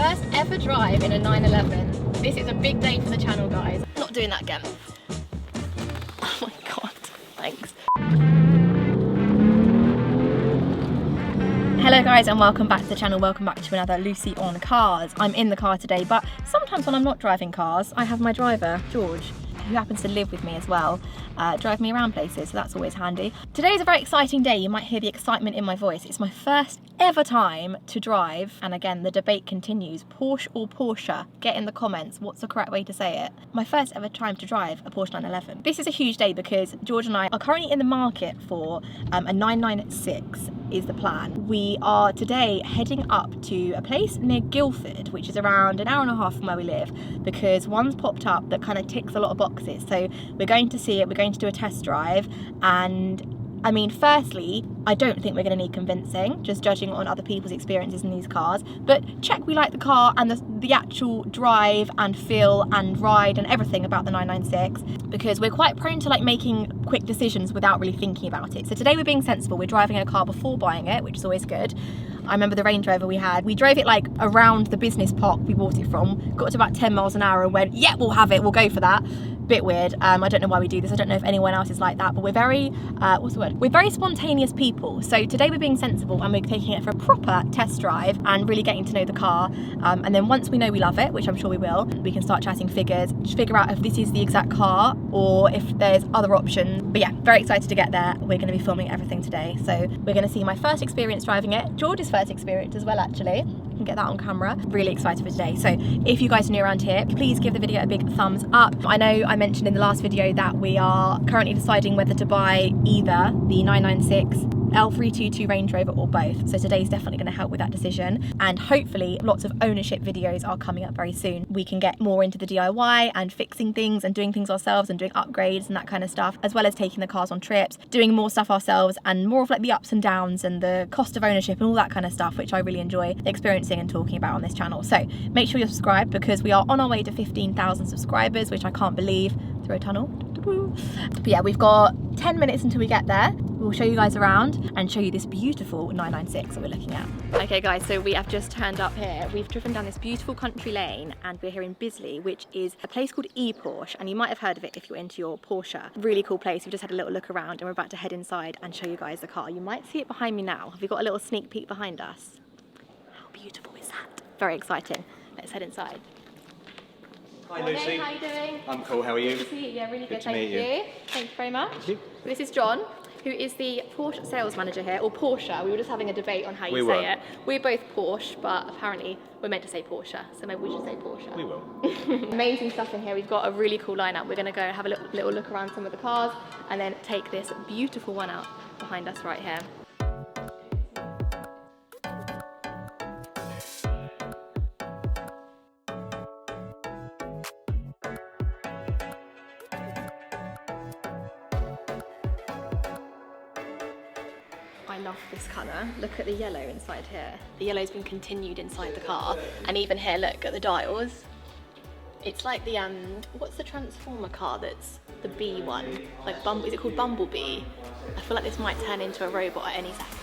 first ever drive in a 911. This is a big day for the channel, guys. Not doing that again. Oh my god, thanks. Hello guys and welcome back to the channel, welcome back to another Lucy on Cars. I'm in the car today, but sometimes when I'm not driving cars, I have my driver, George, who happens to live with me as well, drive me around places, so that's always handy. Today's a very exciting day. You might hear the excitement in my voice. It's my first ever time to drive, and again the debate continues, Porsche or Porsche? Get in the comments what's the correct way to say it. My first ever time to drive a Porsche 911. This is a huge day because George and I are currently in the market for a 996 is the plan. We are today heading up to a place near Guildford, which is around an hour and a half from where we live, because one's popped up that kind of ticks a lot of boxes. So we're going to see it, we're going to do a test drive, and I mean, firstly, I don't think we're going to need convincing, just judging on other people's experiences in these cars, but check we like the car and the actual drive and feel and ride and everything about the 996, because we're quite prone to like making quick decisions without really thinking about it. So today we're being sensible, we're driving a car before buying it, which is always good. I remember the Range Rover we had, we drove it like around the business park we bought it from, got to about 10 miles an hour and went, yeah, we'll have it, we'll go for that. Bit weird. I don't know why we do this. I don't know if anyone else is like that, but we're very, what's the word? We're very spontaneous people. So today we're being sensible and we're taking it for a proper test drive and really getting to know the car. And then once we know we love it, which I'm sure we will, we can start chatting figures, figure out if this is the exact car or if there's other options. But yeah, very excited to get there. We're going to be filming everything today. So we're going to see my first experience driving it, George's first experience as well, actually. Can get that on camera. Really excited for today. So if you guys are new around here, please give the video a big thumbs up. I know I mentioned in the last video that we are currently deciding whether to buy either the 996 L322 Range Rover or both. So today's definitely going to help with that decision, and hopefully lots of ownership videos are coming up very soon. We can get more into the DIY and fixing things and doing things ourselves and doing upgrades and that kind of stuff, as well as taking the cars on trips, doing more stuff ourselves and more of like the ups and downs and the cost of ownership and all that kind of stuff, which I really enjoy experiencing and talking about on this channel. So make sure you're subscribed because we are on our way to 15,000 subscribers, which I can't believe, through a tunnel. But yeah, we've got 10 minutes until we get there. We'll show you guys around and show you this beautiful 996 that we're looking at. Okay guys, so we have just turned up here. We've driven down this beautiful country lane and we're here in Bisley, which is a place called eporsch, and you might have heard of it if you're into your Porsche. Really cool place. We've just had a little look around and we're about to head inside and show you guys the car. You might see it behind me now. Have we got a little sneak peek behind us? How beautiful is that? Very exciting. Let's head inside. Hi Lucy. How are you doing? I'm cool, how are you? Good to see you. Yeah, really good. to meet you. Thank you very much. Thank you. This is John, who is the Porsche sales manager here, or Porsche. We were just having a debate on how you say it. We're both Porsche, but apparently we're meant to say Porsche, so maybe we should say Porsche. We will. Amazing stuff in here. We've got a really cool lineup. We're going to go have a little look around some of the cars and then take this beautiful one out behind us right here. I love this colour. Look at the yellow inside here. The yellow's been continued inside the car, and even here, look at the dials. It's like the what's the Transformer car that's the bee one? Like is it called Bumblebee? I feel like this might turn into a robot at any second.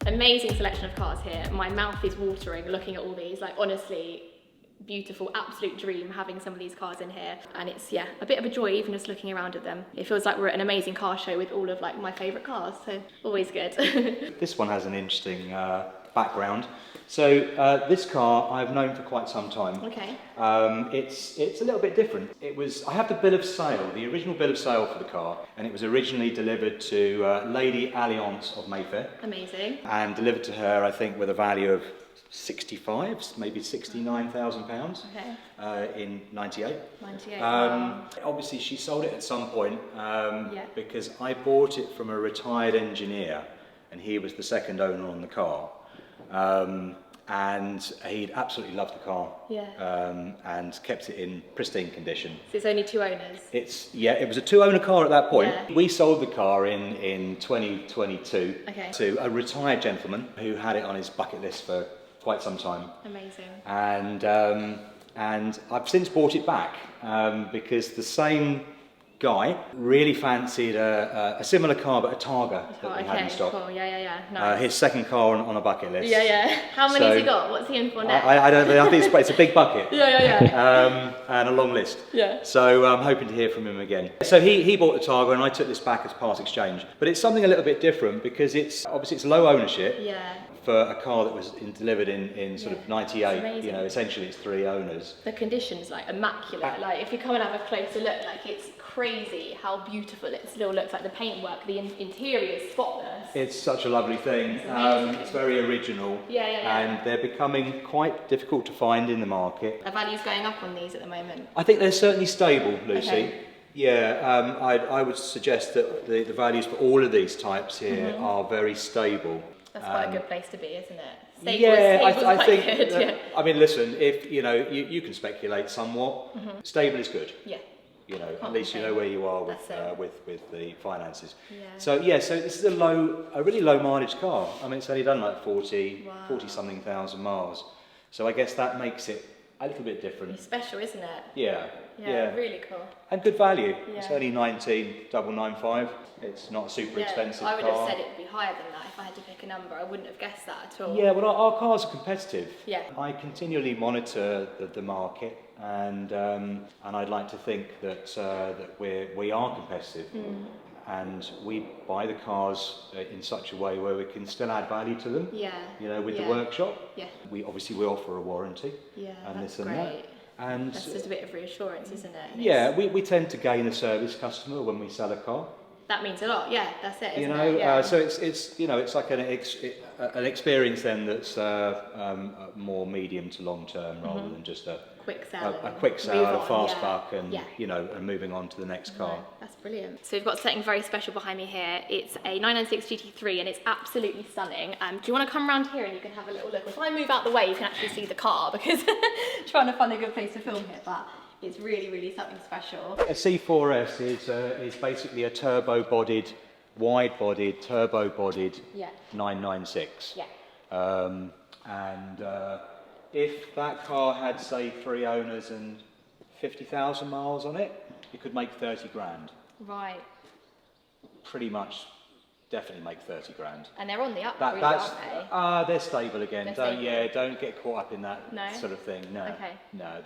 Amazing selection of cars here. My mouth is watering looking at all these. Like honestly, beautiful, absolute dream having some of these cars in here, and it's yeah a bit of a joy even just looking around at them. It feels like we're at an amazing car show with all of like my favourite cars, so always good. This one has an interesting background. So this car I've known for quite some time. Okay. It's a little bit different. I have the bill of sale, the original bill of sale for the car, and it was originally delivered to Lady Alliance of Mayfair. Amazing. And delivered to her, I think, with a value of 65, maybe £69,000 in 98. 98, wow. Obviously she sold it at some point because I bought it from a retired engineer and he was the second owner on the car. And he'd absolutely loved the car and kept it in pristine condition. So it's only two owners? It was a two-owner car at that point. Yeah. We sold the car in 2022 to a retired gentleman who had it on his bucket list for quite some time. Amazing. And I've since bought it back because the same Guy really fancied a similar car, but a Targa that we had in stock. Cool. Yeah. Nice. His second car on a bucket list. Yeah. How many has he got? What's he in for next? I don't know. I think it's a big bucket. Yeah. And a long list. Yeah. So I'm hoping to hear from him again. So he bought the Targa, and I took this back as part exchange. But it's something a little bit different because it's low ownership. Yeah. For a car that was delivered in sort of 98, you know, essentially it's 3 owners. The condition's like immaculate. Like if you come and have a closer look, like it's crazy how beautiful it still looks. Like the paintwork, the interior is spotless. It's such a lovely thing. It's very original. Yeah. And they're becoming quite difficult to find in the market. Are values going up on these at the moment? I think they're certainly stable, Lucy. Okay. Yeah, I would suggest that the values for all of these types here are very stable. That's quite a good place to be, isn't it? I think. Good, I mean, listen, if you know, you can speculate somewhat. Stable is good. Yeah. You know, at least you know where you are with the finances. Yeah. So this is a really low mileage car. I mean, it's only done like 40 something thousand miles. So I guess that makes it a little bit different. It's special, isn't it? Yeah. Really cool. And good value. Yeah. It's only 19,995. It's not a super expensive car. I would have said it would be higher than that if I had to pick a number. I wouldn't have guessed that at all. Yeah, well, our cars are competitive. Yeah. I continually monitor the market, and I'd like to think that we are competitive, and we buy the cars in such a way where we can still add value to them. Yeah. You know, with the workshop. Yeah. We offer a warranty. Yeah. And that's this and great. that. And that's just a bit of reassurance, isn't it? Yeah, we tend to gain a service customer when we sell a car. That means a lot. Yeah, that's it. Isn't you know, it? Yeah. So it's like an experience then that's more medium to long term rather than just a quick sell. A quick sell, a fast buck, and yeah. And moving on to the next car. No, that's brilliant. So we've got something very special behind me here. It's a 996 GT3 and it's absolutely stunning. Do you want to come around here and you can have a little look? If I move out the way, you can actually see the car because trying to find a good place to film here, but it's really something special. A C4S is basically a turbo-bodied, wide-bodied, turbo-bodied 996. Yeah. If that car had, say, 3 owners and 50,000 miles on it, it could make 30 grand. Right. Pretty much, definitely make 30 grand. And they're on the up, really, aren't they? They're stable again. Don't get caught up in that sort of thing. No. Okay. No,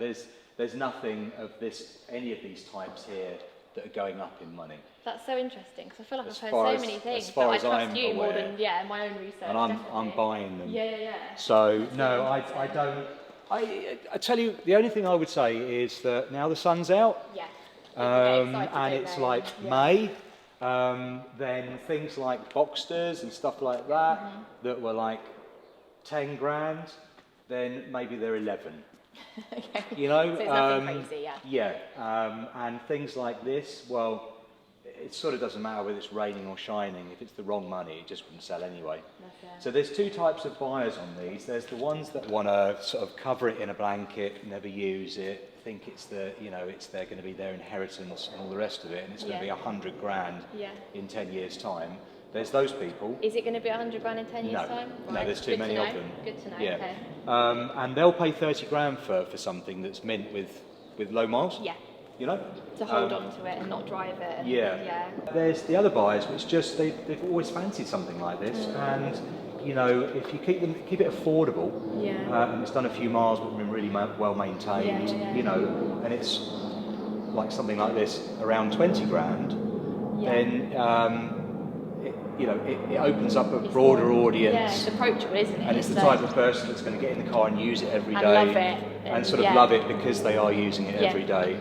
there's nothing of any of these types here that are going up in money. That's so interesting because I feel like I've heard so many things, as far but as I trust I'm you aware, more than my own research. And I'm buying them. Yeah. So that's no, really I don't. I tell you, the only thing I would say is that now the sun's out, and it's like May, then things like Boxsters and stuff like that that were like 10 grand, then maybe they're 11. Okay. You know, so it's nothing crazy, and things like this, well, it sort of doesn't matter whether it's raining or shining. If it's the wrong money, it just wouldn't sell anyway. So there's 2 types of buyers on these. There's the ones that want to sort of cover it in a blanket, never use it, think it's they're going to be their inheritance and all the rest of it, and it's going to be 100 grand in 10 years' time. There's those people. Is it going to be 100 grand in 10 years' time? No, there's too many of them. Good to know. Yeah. Okay. And they'll pay 30 grand for something that's mint with low miles. Yeah. You know? To hold on to it and not drive it. Yeah. There's the other buyers, which just they've always fancied something like this, and you know, if you keep it affordable, and it's done a few miles but been really well maintained, you know, and it's like something like this around 20 grand, then it opens up a broader audience. Yeah, it's approachable, isn't it? And it's the type of person that's going to get in the car and use it every day. And love it. And sort of love it because they are using it every day.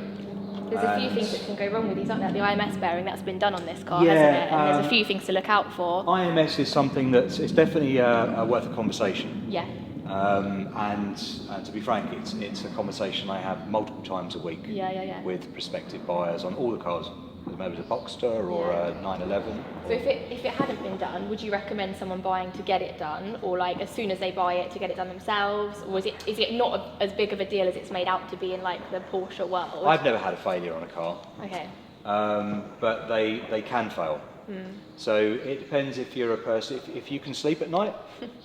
There's a few things that can go wrong with these, aren't there? The IMS bearing that's been done on this car, hasn't it? And there's a few things to look out for. IMS is something it's definitely worth a conversation. Yeah. And to be frank, it's a conversation I have multiple times a week with prospective buyers on all the cars. Whether it was a Boxster or a 911. So if it hadn't been done, would you recommend someone buying to get it done, or like as soon as they buy it to get it done themselves, or is it not as big of a deal as it's made out to be in like the Porsche world? I've never had a failure on a car. Okay. But they can fail. So it depends if you're a person. If you can sleep at night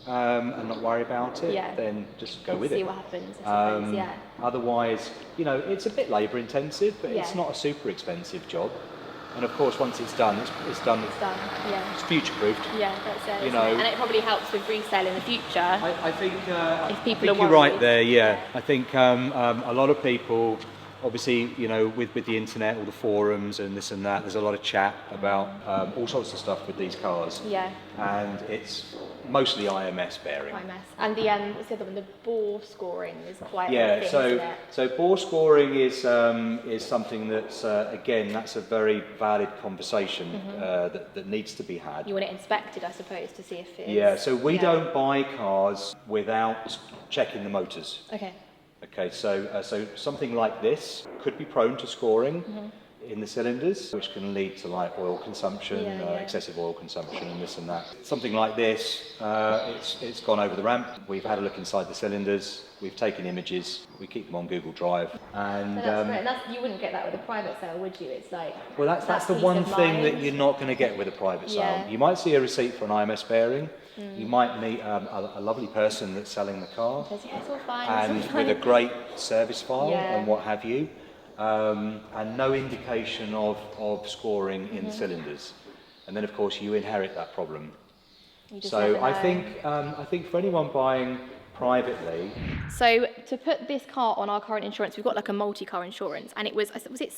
and not worry about it, then just go with it. See what happens. I suppose, Otherwise, you know, it's a bit labour intensive, but it's not a super expensive job. And of course, once it's done, it's done. It's done, yeah. It's future-proofed. Yeah, that's it. You know, and it probably helps with resale in the future. I think if people I are think you're worried. right there. Yeah, I think a lot of people, obviously, you know, with the internet, all the forums and this and that, there's a lot of chat about all sorts of stuff with these cars. Yeah. And it's mostly IMS bearing. IMS. And the what's the other one? The bore scoring is quite Yeah. a thing, isn't it? So bore scoring is something that's again, that's a very valid conversation that needs to be had. You want it inspected, I suppose, to see if it's... Yeah. So we don't buy cars without checking the motors. Okay. Okay, so something like this could be prone to scoring in the cylinders, which can lead to like oil consumption, excessive oil consumption and this and that. Something like this, it's gone over the ramp. We've had a look inside the cylinders, we've taken images, we keep them on Google Drive. And so that's great. And you wouldn't get that with a private sale, would you? It's like... Well, that's the one thing that you're not going to get with a private sale. You might see a receipt for an IMS bearing. You might meet a lovely person that's selling the car, it's all fine, and with a great service file and what have you, and no indication of scoring in the cylinders. And then, of course, you inherit that problem. So I think for anyone buying privately. So to put this car on our current insurance, we've got like a multi-car insurance, and it was it?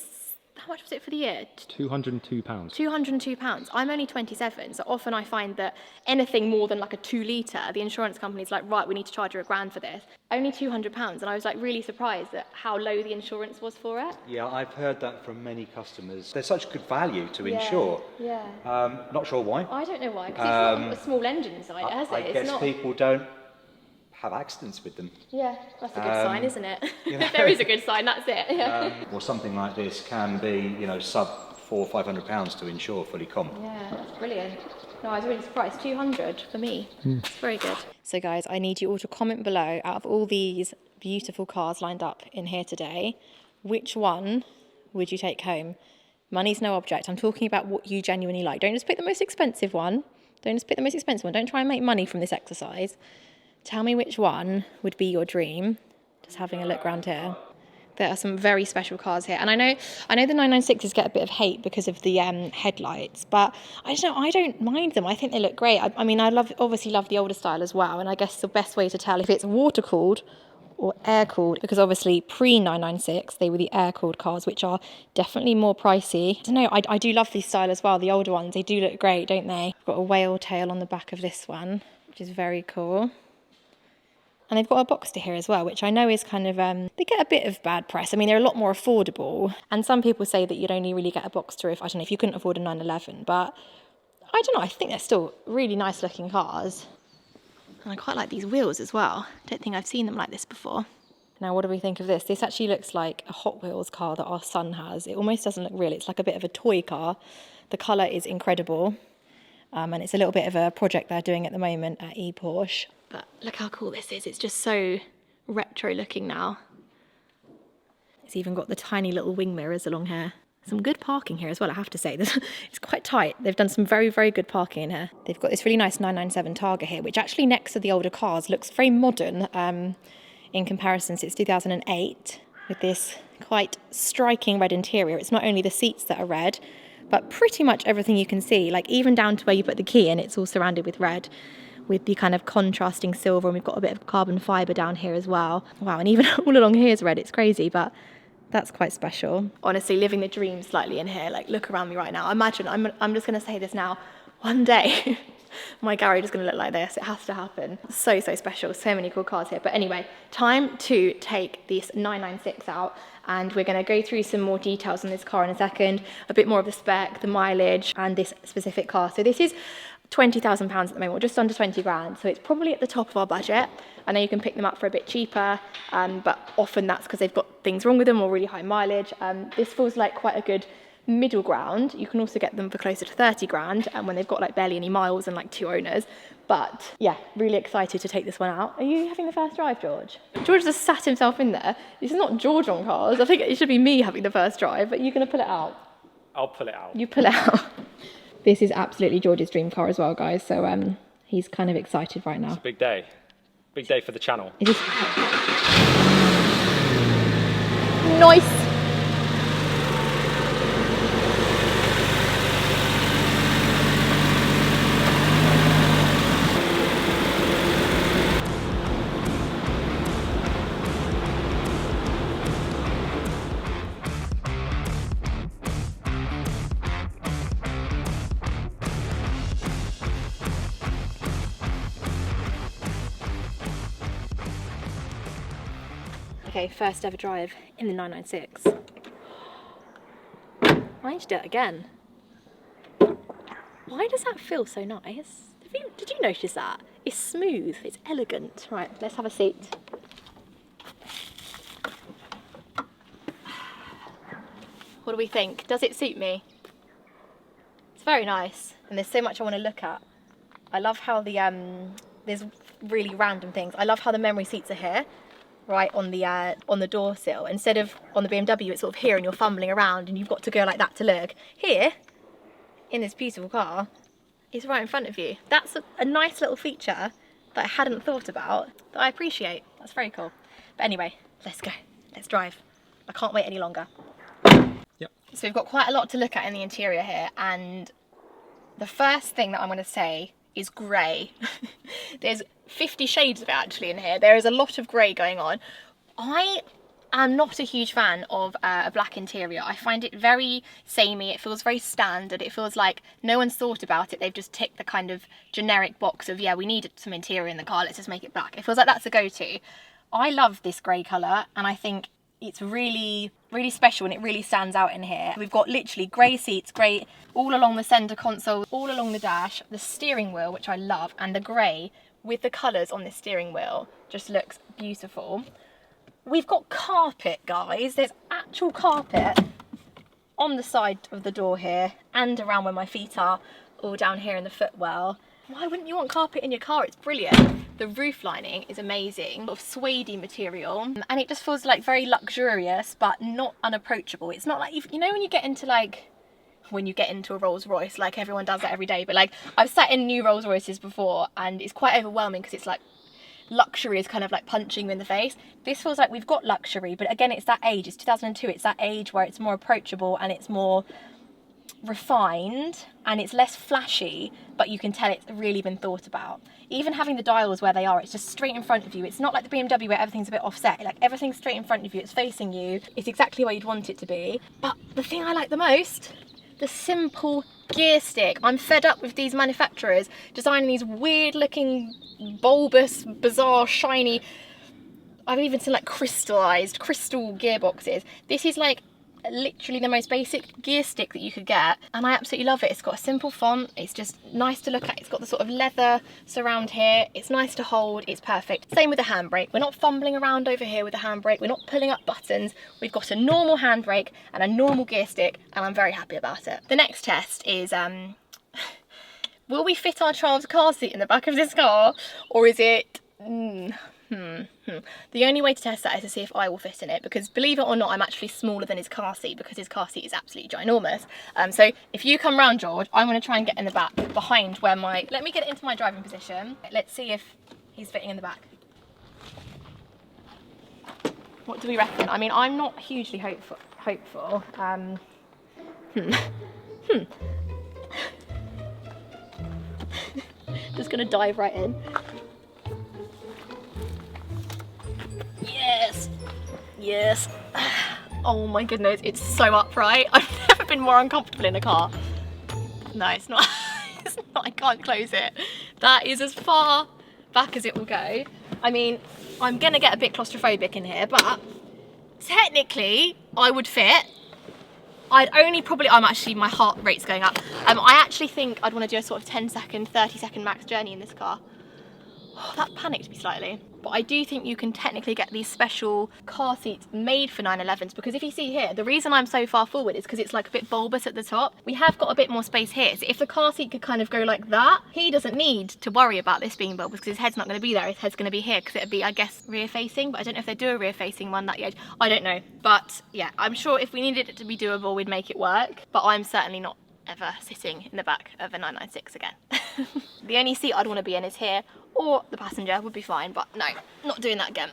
How much was it for the year? £202. £202. I'm only 27, so often I find that anything more than like a 2 litre, the insurance company's like, right, we need to charge you £1,000 for this. Only £200, and I was like really surprised at how low the insurance was for it. Yeah, I've heard that from many customers. There's such good value to insure. Yeah. Not sure why. I don't know why, because it's not a small engine inside, has it? I guess people don't have accidents with them. Yeah, that's a good sign, isn't it? If there is a good sign, that's it. Yeah. Or something like this can be, you know, sub £400 or £500 to insure fully comp. Yeah, that's brilliant. No, I was really surprised. 200 for me. It's very good. So guys, I need you all to comment below, out of all these beautiful cars lined up in here today, which one would you take home? Money's no object. I'm talking about what you genuinely like. Don't just pick the most expensive one. Don't try and make money from this exercise. Tell me which one would be your dream. Just having a look around here. There are some very special cars here. And I know the 996s get a bit of hate because of the headlights, but I don't mind them. I think they look great. I mean, I obviously love the older style as well. And I guess the best way to tell if it's water-cooled or air-cooled, because obviously pre-996, they were the air-cooled cars, which are definitely more pricey. I don't know, I do love this style as well. The older ones, they do look great, don't they? Got a whale tail on the back of this one, which is very cool. And they've got a Boxster here as well, which I know is kind of, they get a bit of bad press. I mean, they're a lot more affordable. And some people say that you'd only really get a Boxster if you couldn't afford a 911. But I don't know, I think they're still really nice looking cars. And I quite like these wheels as well. Don't think I've seen them like this before. Now, what do we think of this? This actually looks like a Hot Wheels car that our son has. It almost doesn't look real. It's like a bit of a toy car. The colour is incredible. And it's a little bit of a project they're doing at the moment at eporsch. But look how cool this is. It's just so retro looking now. It's even got the tiny little wing mirrors along here. Some good parking here as well, I have to say. It's quite tight. They've done some very, very good parking in here. They've got this really nice 997 Targa here, which actually next to the older cars looks very modern in comparison. It's 2008 with this quite striking red interior. It's not only the seats that are red, but pretty much everything you can see, like even down to where you put the key in, it's all surrounded with red, with the kind of contrasting silver, and we've got a bit of carbon fibre down here as well. Wow, and even all along here is red. It's crazy, but that's quite special. Honestly, living the dream slightly in here. Like, look around me right now. Imagine, I'm just going to say this now, one day my garage is going to look like this. It has to happen. So special. So many cool cars here. But anyway, time to take this 996 out, and we're going to go through some more details on this car in a second, a bit more of the spec, the mileage, and this specific car. So this is £20,000 at the moment, or just under 20 grand. So it's probably at the top of our budget. I know you can pick them up for a bit cheaper, but often that's because they've got things wrong with them or really high mileage. This feels like quite a good middle ground. You can also get them for closer to 30 grand, and when they've got like barely any miles and like 2 owners. But yeah, really excited to take this one out. Are you having the first drive, George? George just sat himself in there. This is not George on cars. I think it should be me having the first drive, but you're going to pull it out. I'll pull it out. You pull it out. This is absolutely George's dream car as well, guys. So he's kind of excited right now. It's a big day. Big day for the channel. It is. Nice. Okay, first ever drive in the 996. I need to do it again. Why does that feel so nice? Did you notice that? It's smooth, it's elegant. Right, let's have a seat. What do we think? Does it suit me? It's very nice, and there's so much I want to look at. I love how the there's really random things. I love how the memory seats are here, right on the door sill. Instead of on the BMW, it's sort of here and you're fumbling around and you've got to go like that to look. Here, in this beautiful car, it's right in front of you. That's a nice little feature that I hadn't thought about, that I appreciate. That's very cool. But anyway, let's go. Let's drive. I can't wait any longer. Yep. So we've got quite a lot to look at in the interior here, and the first thing that I'm going to say is grey. There's 50 shades of it actually in here. There is a lot of grey going on. I am not a huge fan of a black interior. I find it very samey. It feels very standard. It feels like no one's thought about it. They've just ticked the kind of generic box of, yeah, we need some interior in the car, let's just make it black. It feels like that's a go-to. I love this grey colour, and I think it's really, really special, and it really stands out in here. We've got literally grey seats, grey all along the centre console, all along the dash, the steering wheel, which I love, and the grey with the colours on the steering wheel just looks beautiful. We've got carpet, guys. There's actual carpet on the side of the door here and around where my feet are, all down here in the footwell. Why wouldn't you want carpet in your car? It's brilliant. The roof lining is amazing, sort of suede material, and it just feels like very luxurious but not unapproachable. It's not like, you know, when you get into a Rolls Royce, like everyone does that every day, but like I've sat in new Rolls Royces before and it's quite overwhelming because it's like luxury is kind of like punching you in the face. This feels like we've got luxury, but again, it's that age, it's 2002, it's that age where it's more approachable and it's more refined and it's less flashy, but you can tell it's really been thought about. Even having the dials where they are, it's just straight in front of you. It's not like the BMW where everything's a bit offset. Like everything's straight in front of you, it's facing you, it's exactly where you'd want it to be. But the thing I like the most, the simple gear stick. I'm fed up with these manufacturers designing these weird looking bulbous, bizarre, shiny, I've even seen like crystal gearboxes. This is like literally the most basic gear stick that you could get, and I absolutely love it. It's got a simple font, it's just nice to look at, it's got the sort of leather surround here, it's nice to hold, it's perfect. Same with the handbrake. We're not fumbling around over here with the handbrake, we're not pulling up buttons, we've got a normal handbrake and a normal gear stick, and I'm very happy about it. The next test is will we fit our child's car seat in the back of this car, or is it The only way to test that is to see if I will fit in it, because believe it or not, I'm actually smaller than his car seat because his car seat is absolutely ginormous. So if you come round, George, I'm going to try and get in the back behind where let me get it into my driving position. Let's see if he's fitting in the back. What do we reckon? I mean, I'm not hugely hopeful. Just going to dive right in. Yes. Oh my goodness, it's so upright. I've never been more uncomfortable in a car. No, it's not. It's not. I can't close it. That is as far back as it will go. I mean, I'm gonna get a bit claustrophobic in here, but technically I would fit. My heart rate's going up. I actually think I'd want to do a sort of 10-second, 30-second max journey in this car. Oh, that panicked me slightly. But I do think you can technically get these special car seats made for 911s, because if you see here, the reason I'm so far forward is because it's like a bit bulbous at the top. We have got a bit more space here, so if the car seat could kind of go like that, he doesn't need to worry about this being bulbous because his head's not going to be there, his head's going to be here because it'd be, I guess, rear facing, but I don't know if they do a rear facing one that yet. I don't know, but yeah, I'm sure if we needed it to be doable, we'd make it work, but I'm certainly not ever sitting in the back of a 996 again. The only seat I'd want to be in is here, or the passenger would be fine, but no, not doing that again.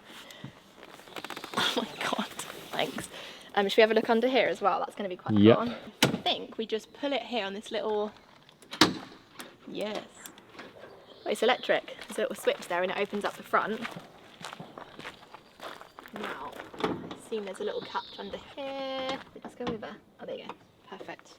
Oh my god, thanks. Should we have a look under here as well? That's going to be quite fun. I think we just pull it here on this little, yes. Oh, it's electric. There's a little switch there and it opens up the front. Now, I've seen there's a little catch under here. Let's go over. Oh, there you go. Perfect.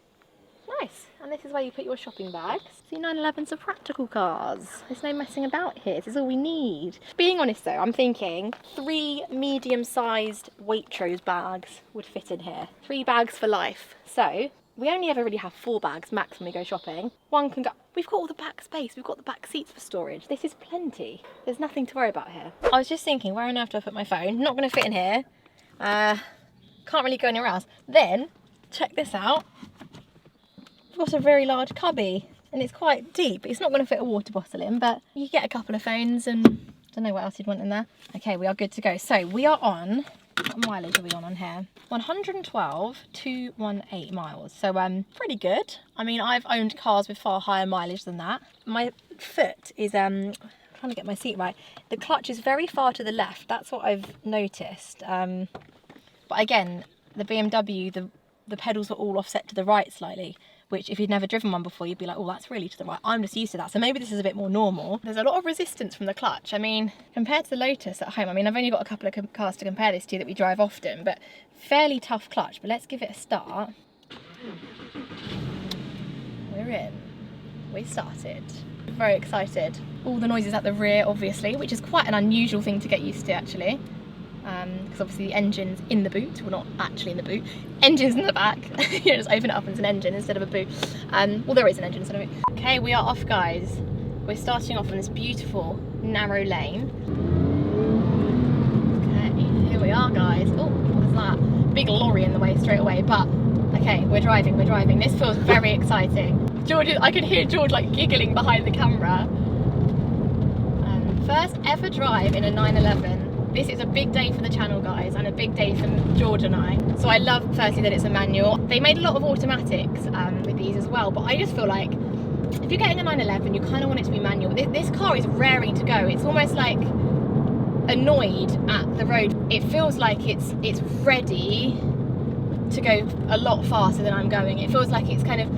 nice. And this is where you put your shopping bags. See, 911s are practical cars. There's no messing about here. This is all we need. Being honest though, I'm thinking 3 medium-sized Waitrose bags would fit in here. 3 bags for life. So we only ever really have 4 bags max when we go shopping. One can go. We've got all the back space. We've got the back seats for storage. This is plenty. There's nothing to worry about here. I was just thinking, where on earth do I put my phone? Not going to fit in here. Can't really go anywhere else. Then, check this out. We've got a very large cubby, and it's quite deep. It's not going to fit a water bottle in, but you get a couple of phones and don't know what else you'd want in there. Okay, we are good to go. So we are on, what mileage are we on here? 112,218 miles. So pretty good. I mean, I've owned cars with far higher mileage than that. My foot is I'm trying to get my seat right. The clutch is very far to the left. That's what I've noticed. But again, the BMW, the pedals were all offset to the right slightly, which if you'd never driven one before, you'd be like, oh, that's really to the right. I'm just used to that. So maybe this is a bit more normal. There's a lot of resistance from the clutch. I mean, compared to the Lotus at home, I mean, I've only got a couple of cars to compare this to that we drive often, but fairly tough clutch. But let's give it a start. We're in. We started. Very excited. All the noises at the rear, obviously, which is quite an unusual thing to get used to, actually. Because obviously the engine's in the boot, well, not actually in the boot, engine's in the back. You just open it up and it's an engine instead of a boot. Well, there is an engine instead of a boot. Okay, we are off, guys. We're starting off on this beautiful narrow lane. Okay, here we are, guys. Oh, what was that? Big lorry in the way straight away, but okay, we're driving. This feels very exciting. George, I could hear George like giggling behind the camera. First ever drive in a 911. This is a big day for the channel, guys, and a big day for George and I. So I love, firstly, that it's a manual. They made a lot of automatics with these as well, but I just feel like if you're getting a 911, you kind of want it to be manual. This car is raring to go. It's almost like annoyed at the road. It feels like it's ready to go a lot faster than I'm going. It feels like it's kind of,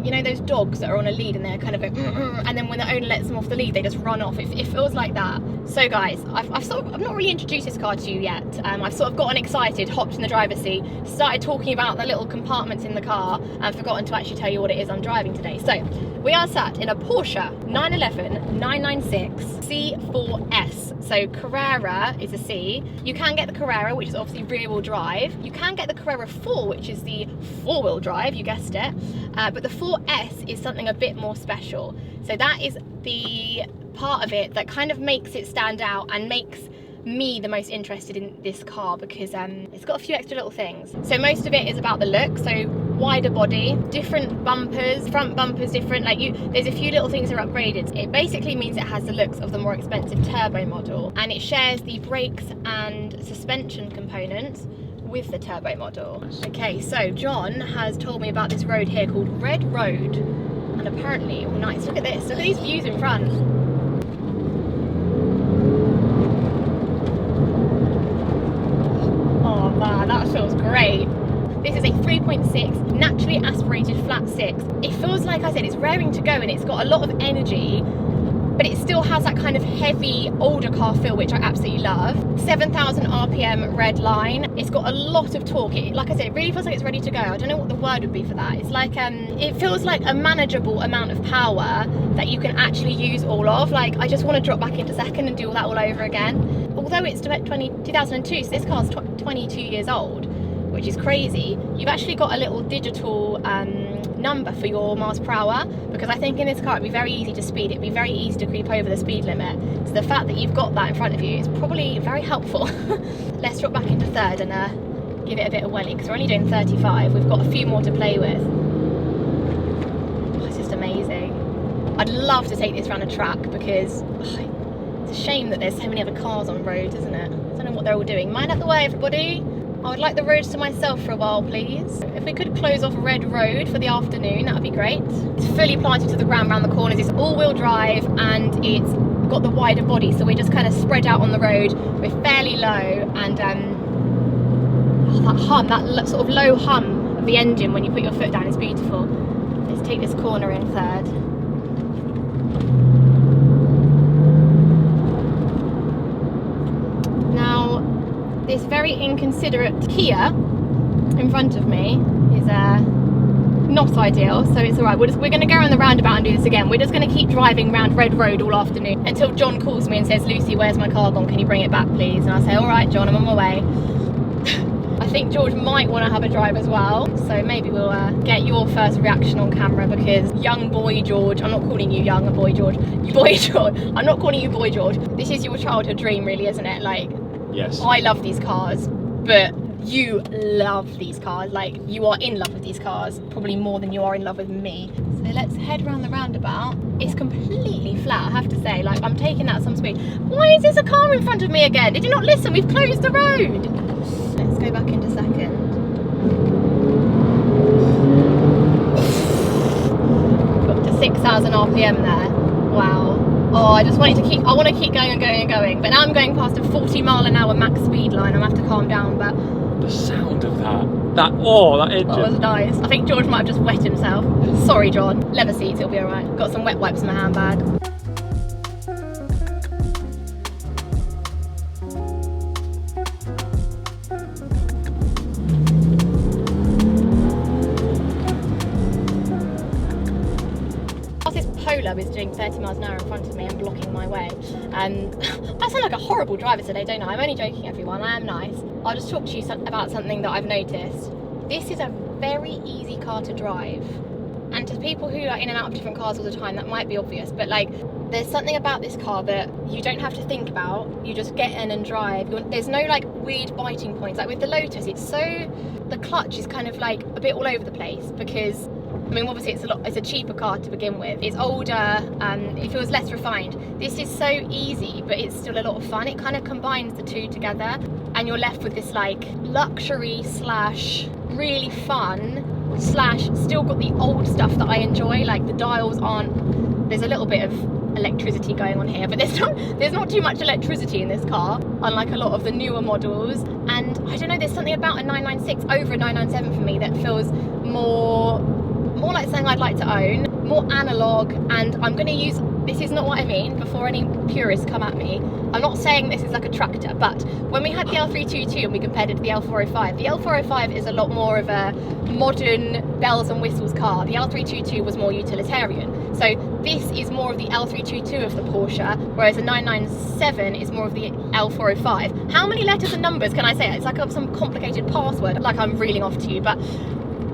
you know, those dogs that are on a lead and they're kind of like, and then when the owner lets them off the lead, they just run off. It feels like that. So guys, I've not really introduced this car to you yet. I've sort of gotten excited, hopped in the driver's seat, started talking about the little compartments in the car, and forgotten to actually tell you what it is I'm driving today. So we are sat in a Porsche 911 996 C4S. So Carrera is a C. You can get the Carrera, which is obviously rear-wheel drive. You can get the Carrera 4, which is the four-wheel drive, you guessed it. But the 4S is something a bit more special. So that is the part of it that kind of makes it stand out and makes me the most interested in this car, because it's got a few extra little things. So most of it is about the look. So wider body, different bumpers, front bumpers different, like there's a few little things that are upgraded. It basically means it has the looks of the more expensive turbo model, and it shares the brakes and suspension components with the turbo model. Okay, so John has told me about this road here called Red Road, and apparently, oh nice, look at this, look at these views in front. Oh man, that feels great. This is a 3.6 naturally aspirated flat 6. It feels like I said, it's raring to go and it's got a lot of energy, but it still has that kind of heavy older car feel, which I absolutely love. 7,000 RPM red line. It's got a lot of torque. Like I said, it really feels like it's ready to go. I don't know what the word would be for that. It's like, it feels like a manageable amount of power that you can actually use all of. Like, I just want to drop back into second and do all that all over again. Although it's 2002, so this car's 22 years old, which is crazy. You've actually got a little digital number for your miles per hour, because I think in this car it'd be very easy to speed, it'd be very easy to creep over the speed limit. So the fact that you've got that in front of you is probably very helpful. Let's drop back into third and give it a bit of welly, because we're only doing 35. We've got a few more to play with. Oh, it's just amazing. I'd love to take this around a track, because it's a shame that there's so many other cars on roads, isn't it? I don't know what they're all doing. Mind out the way, everybody. I would like the roads to myself for a while, please. If we could close off Red Road for the afternoon, that would be great. It's fully planted to the ground around the corners. It's all-wheel drive and it's got the wider body, so we're just kind of spread out on the road. We're fairly low, and that hum, that sort of low hum of the engine when you put your foot down is beautiful. Let's take this corner in third. Now, this very inconsiderate Kia in front of me is not ideal, so it's alright. We're going to go around the roundabout and do this again. We're just going to keep driving around Red Road all afternoon until John calls me and says, Lucy, where's my car gone? Can you bring it back, please? And I say, alright, John, I'm on my way. I think George might want to have a drive as well, so maybe we'll get your first reaction on camera, because young boy George, I'm not calling you young boy George, boy George, I'm not calling you boy George. This is your childhood dream, really, isn't it? Like, Yes. I love these cars, but you love these cars. Like, you are in love with these cars, probably more than you are in love with me. So let's head around the roundabout. It's completely flat, I have to say. Like, I'm taking that at some speed. Why is there a car in front of me again? Did you not listen? We've closed the road. Let's go back into second. Got to 6,000 RPM there. Wow. Oh, I just wanted to keep, I want to keep going and going and going. But now I'm going past a 40-mile-an-hour max speed line. I'm going to have to calm down, but... The sound of that engine. That was nice. I think George might have just wet himself. Sorry, John. Leather seats, it'll be alright. Got some wet wipes in my handbag. Is doing 30 miles an hour in front of me and blocking my way. I sound like a horrible driver today, don't I? I'm only joking, everyone. I am nice. I'll just talk to you about something that I've noticed. This is a very easy car to drive, and to people who are in and out of different cars all the time, that might be obvious, but like, there's something about this car that you don't have to think about. You just get in and drive. There's no like weird biting points. Like with the Lotus, the clutch is kind of like a bit all over the place, because I mean, obviously it's a cheaper car to begin with. It's older, it feels less refined. This is so easy, but it's still a lot of fun. It kind of combines the two together, and you're left with this like luxury slash really fun slash still got the old stuff that I enjoy. Like the dials aren't, there's a little bit of electricity going on here, but there's not too much electricity in this car, unlike a lot of the newer models. And I don't know, there's something about a 996 over a 997 for me that feels more like something I'd like to own, more analogue. And I'm going to use, this is not what I mean, before any purists come at me, I'm not saying this is like a tractor, but when we had the L322 and we compared it to the L405, the L405 is a lot more of a modern bells and whistles car. The L322 was more utilitarian. So this is more of the L322 of the Porsche, whereas the 997 is more of the L405. How many letters and numbers can I say? It's like some complicated password, like I'm reeling off to you, but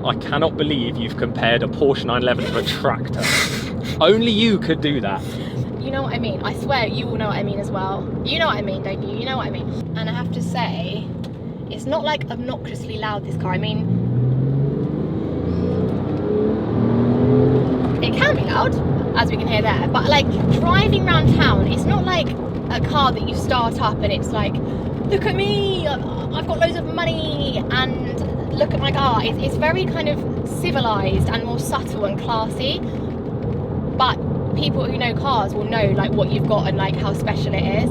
I cannot believe you've compared a Porsche 911 to a tractor. Only you could do that. You know what I mean. I swear you all know what I mean as well. You know what I mean, don't you? You know what I mean. And I have to say, it's not like obnoxiously loud, this car. I mean, it can be loud, as we can hear there, but like driving around town, it's not like a car that you start up and it's like, look at me, I've got loads of money and look at my car. It's very kind of civilized and more subtle and classy, but people who know cars will know like what you've got and like how special it is.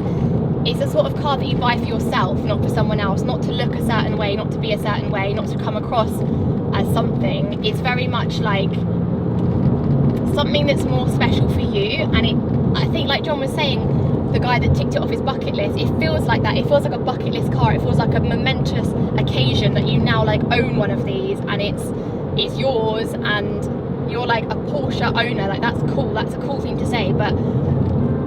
It's a sort of car that you buy for yourself, not for someone else, not to look a certain way, not to be a certain way, not to come across as something. It's very much like something that's more special for you. And I think, like John was saying, the guy that ticked it off his bucket list, it feels like that. It feels like a bucket list car. It feels like a momentous occasion that you now like own one of these, and it's yours, and you're like a Porsche owner. Like, that's cool. That's a cool thing to say, but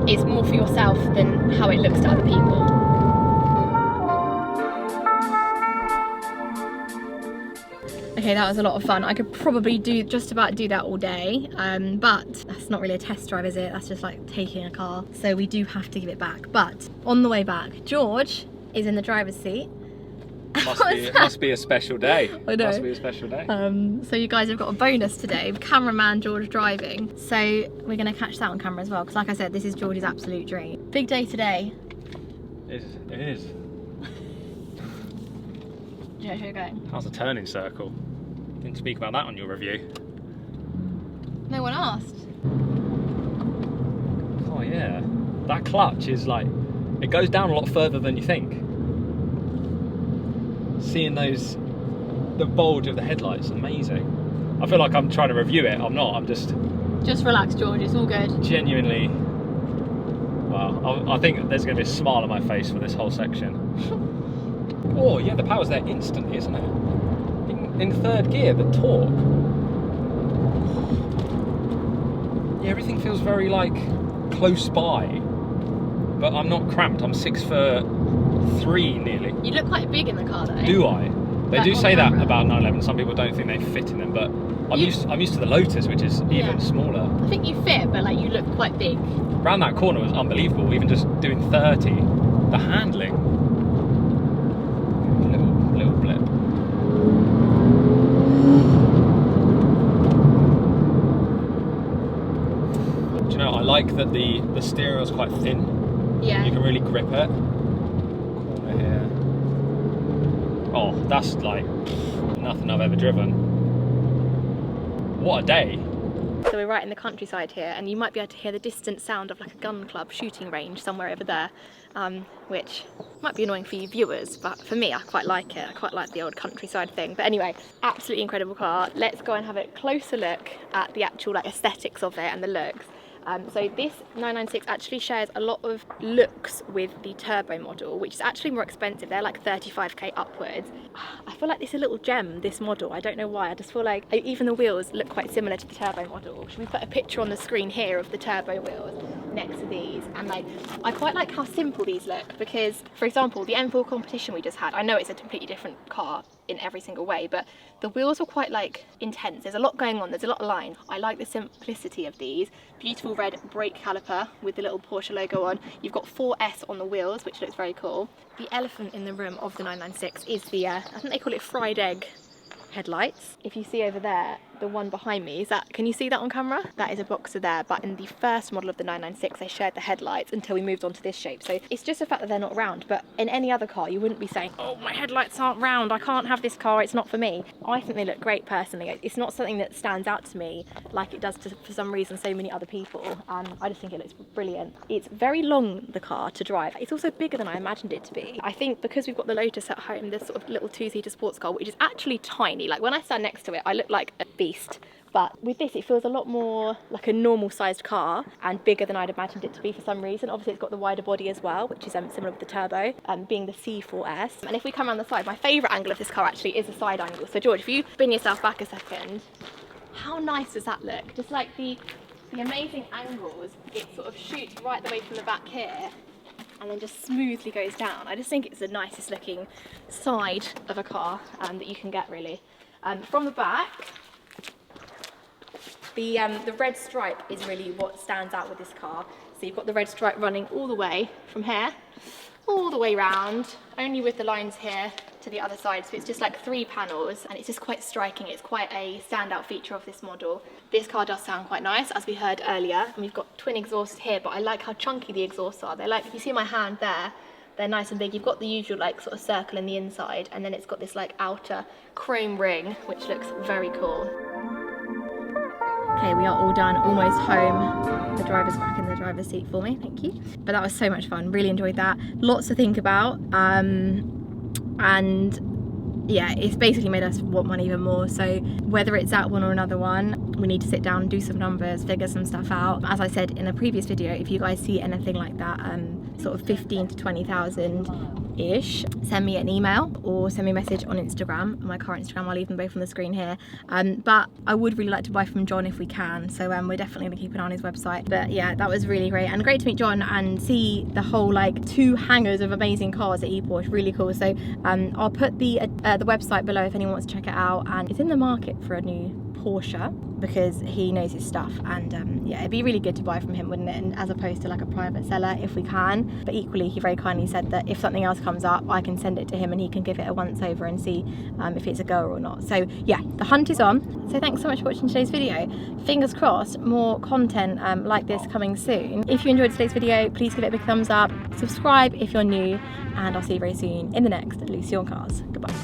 it's more for yourself than how it looks to other people. Okay, that was a lot of fun. I could probably just about do that all day, but that's not really a test drive, is it? That's just like taking a car. So we do have to give it back. But on the way back, George is in the driver's seat. Must be a special day. I know. Must be a special day. So you guys have got a bonus today, cameraman George driving. So we're going to catch that on camera as well, because like I said, this is George's absolute dream. Big day today. It is. Do you know where you're going? How's the turning circle? Didn't speak about that on your review. No one asked. Oh yeah, that clutch is like, it goes down a lot further than you think. Seeing the bulge of the headlights, amazing. I feel like I'm trying to review it. I'm not. I'm just relax, George. It's all good. Genuinely. Well, I think there's going to be a smile on my face for this whole section. Oh yeah, the power's there instantly, isn't it? In third gear, the torque. Yeah, everything feels very like close by, but I'm not cramped. I'm 6'3" nearly. You look quite big in the car though. Do I? They Like do on say that camera. about 911. Some people don't think they fit in them, but I'm used to the Lotus, which is even Yeah. smaller. I think you fit, but like you look quite big. Round that corner was unbelievable. Even just doing 30, the handling. Little blip. Do you know? I like that the steering is quite thin. Yeah. You can really grip it. Corner here. Oh, that's like nothing I've ever driven. What a day. So we're right in the countryside here, and you might be able to hear the distant sound of like a gun club shooting range somewhere over there, which might be annoying for you viewers, but for me I quite like it. I quite like the old countryside thing. But anyway, absolutely incredible car. Let's go and have a closer look at the actual like aesthetics of it and the looks. So this 996 actually shares a lot of looks with the turbo model, which is actually more expensive. They're like 35k upwards. I feel like it's a little gem, this model. I don't know why. I just feel like even the wheels look quite similar to the turbo model. Should we put a picture on the screen here of the turbo wheels next to these? And like, I quite like how simple these look, because for example, the M4 competition we just had, I know it's a completely different car in every single way, but the wheels were quite like intense. There's a lot going on, there's a lot of lines. I like the simplicity of these. Beautiful red brake caliper with the little Porsche logo on. You've got 4S on the wheels, which looks very cool. The elephant in the room of the 996 is the, I think they call it fried egg headlights. If you see over there, the one behind me, can you see that on camera? That is a Boxer there, but in the first model of the 996 they shared the headlights until we moved on to this shape. So it's just the fact that they're not round, but in any other car you wouldn't be saying, oh, my headlights aren't round, I can't have this car, it's not for me. I think they look great personally. It's not something that stands out to me like it does to, for some reason, so many other people. I just think it looks brilliant. It's very long, the car, to drive. It's also bigger than I imagined it to be. I think because we've got the Lotus at home, this sort of little two-seater sports car, which is actually tiny. Like when I stand next to it, I look like a beast. But with this, it feels a lot more like a normal sized car and bigger than I'd imagined it to be for some reason. Obviously, it's got the wider body as well, which is similar with the turbo, being the C4S. And if we come around the side, my favourite angle of this car actually is the side angle. So George, if you spin yourself back a second, how nice does that look? Just like the amazing angles, it sort of shoots right the way from the back here and then just smoothly goes down. I just think it's the nicest looking side of a car that you can get, really. From the back, the red stripe is really what stands out with this car. So you've got the red stripe running all the way from here, all the way round, only with the lines here to the other side. So it's just like 3 panels, and it's just quite striking. It's quite a standout feature of this model. This car does sound quite nice, as we heard earlier. And we've got twin exhausts here, but I like how chunky the exhausts are. They're like, if you see my hand there, they're nice and big. You've got the usual like sort of circle in the inside, and then it's got this like outer chrome ring, which looks very cool. Okay, we are all done, almost home. The driver's back in the driver's seat for me, thank you. But that was so much fun, really enjoyed that. Lots to think about, and yeah, it's basically made us want one even more. So whether it's that one or another one, we need to sit down, do some numbers, figure some stuff out. As I said in a previous video, if you guys see anything like that, sort of 15 to 20,000 ish, send me an email or send me a message on Instagram, my car Instagram. I'll leave them both on the screen here. But I would really like to buy from John if we can, so we're definitely gonna keep an eye on his website. But yeah, that was really great, and great to meet John and see the whole like 2 hangars of amazing cars at eporsch. Really cool. So I'll put the website below if anyone wants to check it out, and it's in the market for a new Porsche because he knows his stuff, and yeah, it'd be really good to buy from him, wouldn't it, and as opposed to like a private seller if we can. But equally, he very kindly said that if something else comes up, I can send it to him and he can give it a once over and see if it's a go or not. So yeah, the hunt is on. So thanks so much for watching today's video. Fingers crossed, more content like this coming soon. If you enjoyed today's video, please give it a big thumbs up, subscribe if you're new, and I'll see you very soon in the next Lucy on Cars. Goodbye.